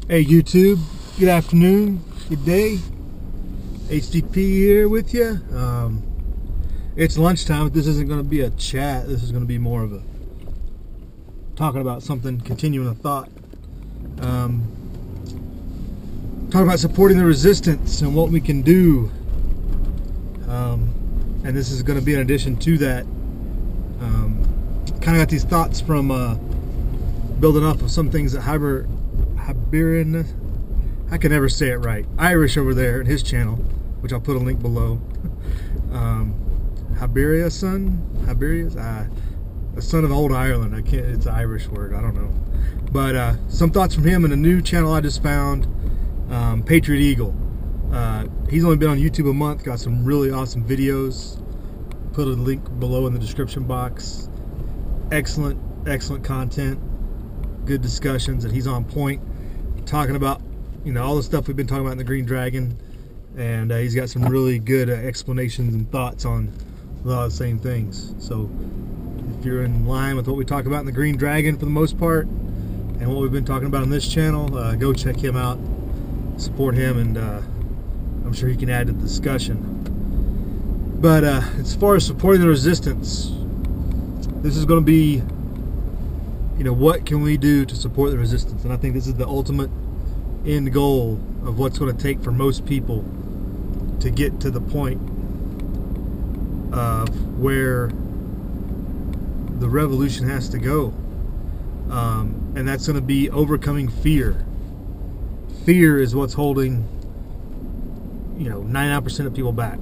Hey YouTube, good afternoon, good day. HDP here with you. It's lunchtime, but this isn't going to be a chat. This is going to be more of a talking about something, continuing a thought. Talking about supporting the resistance and what we can do. And this is going to be in addition to that. Kind of got these thoughts from building off of some things that Hiberniason, I can never say it right. Irish over there at his channel, which I'll put a link below. Hiberniason, the son of old Ireland. I can't. It's an Irish word. I don't know. But some thoughts from him in a new channel I just found. Patriot Eagle. He's only been on YouTube a month. Got some really awesome videos. Put a link below in the description box. Excellent content. Good discussions, and he's on point, talking about all the stuff we've been talking about in the Green Dragon, and he's got some really good explanations and thoughts on a lot of the same things. So if you're in line with what we talk about in the Green Dragon for the most part, and what we've been talking about on this channel, go check him out, support him, and I'm sure he can add to the discussion. But as far as supporting the resistance, this is going to be, what can we do to support the resistance? And I think this is the ultimate end goal of what's going to take for most people to get to the point of where the revolution has to go. And that's going to be overcoming fear. Fear is what's holding 99% of people back.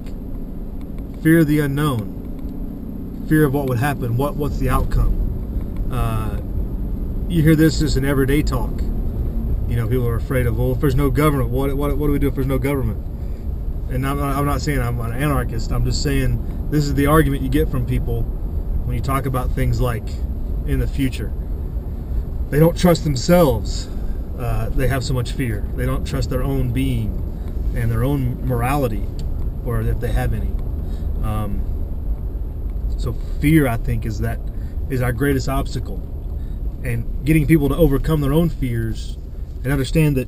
Fear of the unknown. Fear of what would happen. What's the outcome? You hear this just in everyday talk. People are afraid of, well, if there's no government, what do we do if there's no government? And I'm not saying I'm an anarchist. I'm just saying this is the argument you get from people when you talk about things like in the future. They don't trust themselves. They have so much fear. They don't trust their own being and their own morality, or if they have any. So fear, I think, is our greatest obstacle. And getting people to overcome their own fears and understand that,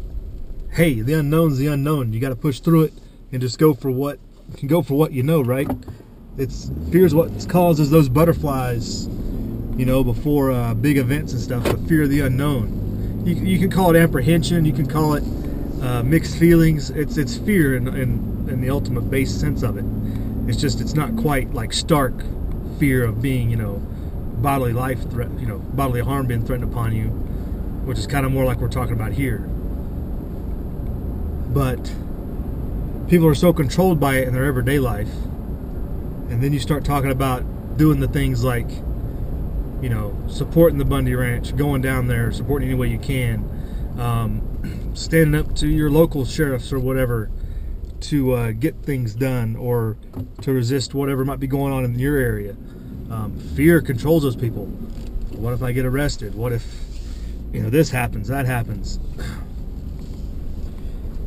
hey, the unknown's the unknown. You got to push through it and just go for what you know, right? Fear is what causes those butterflies, before big events and stuff. The fear of the unknown. You can call it apprehension. You can call it mixed feelings. It's fear in the ultimate base sense of it. It's just it's not quite like stark fear of being bodily life threat, bodily harm being threatened upon you, which is kind of more like we're talking about here. But people are so controlled by it in their everyday life, and then you start talking about doing the things like, supporting the Bundy Ranch, going down there, supporting any way you can, standing up to your local sheriffs or whatever to get things done or to resist whatever might be going on in your area. Fear controls those people. What if I get arrested? What if this happens, that happens?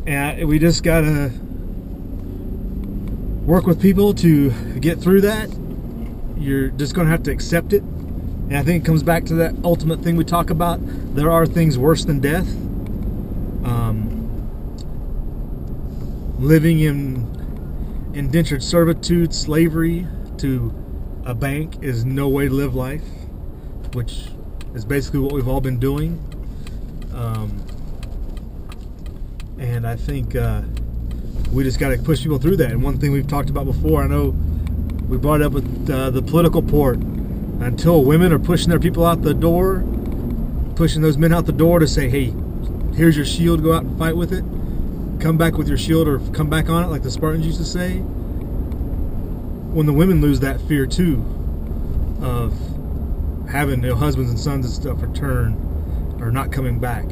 And we just gotta work with people to get through that. You're just gonna have to accept it. And I think it comes back to that ultimate thing we talk about. There are things worse than death. Living in indentured servitude, slavery to a bank is no way to live life, which is basically what we've all been doing. And I think we just got to push people through that. And one thing we've talked about before, I know we brought it up with the political port. Until women are pushing their people out the door, pushing those men out the door to say, hey, here's your shield, go out and fight with it. Come back with your shield, or come back on it, like the Spartans used to say. When the women lose that fear too of having husbands and sons and stuff return or not coming back,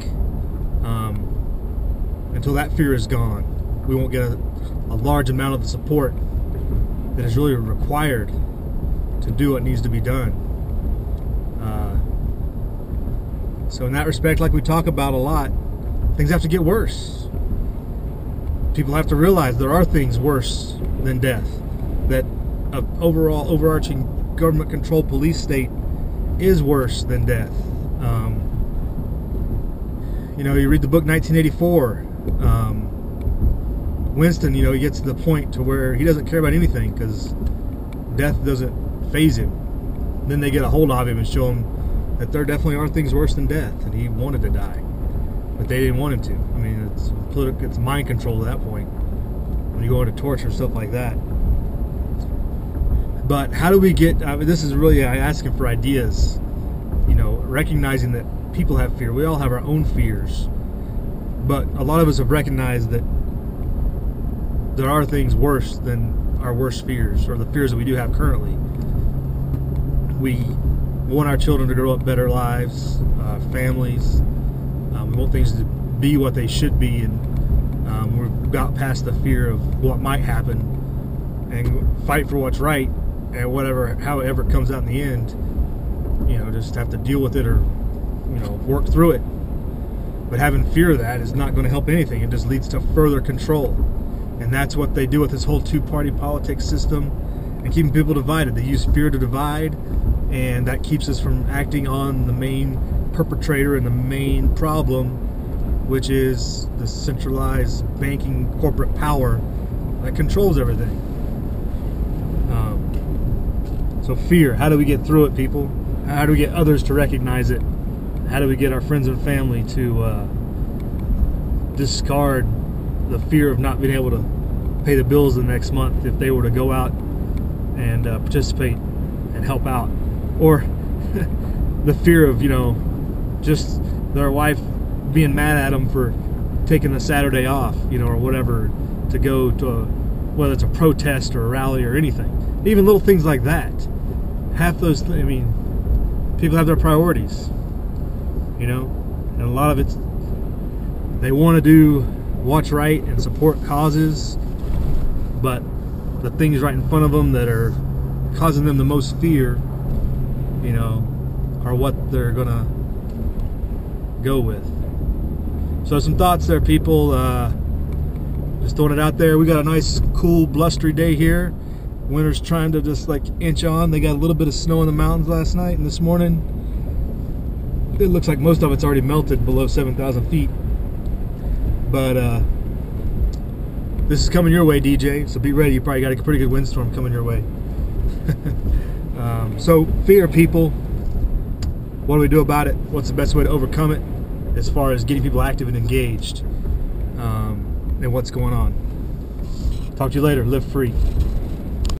until that fear is gone, we won't get a large amount of the support that is really required to do what needs to be done. So in that respect, like we talk about a lot, things have to get worse. People have to realize there are things worse than death. That an overall overarching government-controlled police state is worse than death. You know, you read the book 1984. Winston, you know, he gets to the point to where he doesn't care about anything because death doesn't faze him. Then they get a hold of him and show him that there definitely are things worse than death, and he wanted to die, but they didn't want him to. I mean, it's mind control at that point when you go into torture and stuff like that. But how do we get? I mean, this is really asking for ideas. You know, recognizing that people have fear. We all have our own fears, but a lot of us have recognized that there are things worse than our worst fears, or the fears that we do have currently. We want our children to grow up better lives, families. We want things to be what they should be, and we've got past the fear of what might happen, and fight for what's right, and however it comes out in the end, you know, just have to deal with it, or, you know, work through it. But having fear of that is not going to help anything. It just leads to further control. And that's what they do with this whole two-party politics system and keeping people divided. They use fear to divide, and that keeps us from acting on the main perpetrator and the main problem, which is the centralized banking corporate power that controls everything. So fear, how do we get through it, people? How do we get others to recognize it? How do we get our friends and family to discard the fear of not being able to pay the bills the next month if they were to go out and participate and help out? Or the fear of, you know, just their wife being mad at them for taking the Saturday off, you know, or whatever, to go to whether it's a protest or a rally or anything. Even little things like that. Half those, I mean, people have their priorities, you know, and a lot of it's, they want to do what's right and support causes, but the things right in front of them that are causing them the most fear, you know, are what they're gonna go with. So some thoughts there, people. Just throwing it out there. We got a nice, cool, blustery day here. Winter's trying to just like inch on. They got a little bit of snow in the mountains last night and this morning. It looks like most of it's already melted below 7,000 feet. But this is coming your way, DJ, so be ready. You probably got a pretty good windstorm coming your way. So fear, people. What do we do about it? What's the best way to overcome it as far as getting people active and engaged, and what's going on? Talk to you later. Live free.